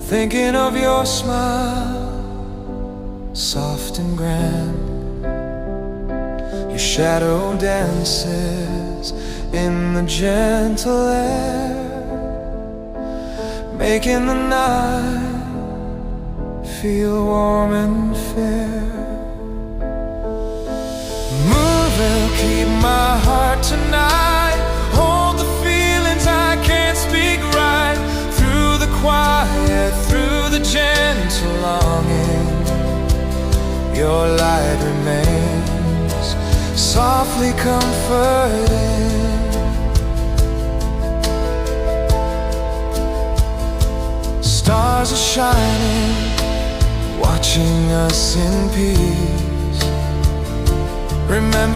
thinking of your smile, soft and grand. Your shadow dances in the gentle air, making the night feel warm and fair. Moon will keep my heart tonight, hold the feelings I can't speak right. Through the quiet, through the gentle longing, your light remains softly comforting. Stars are shining, watching us in peace. Remember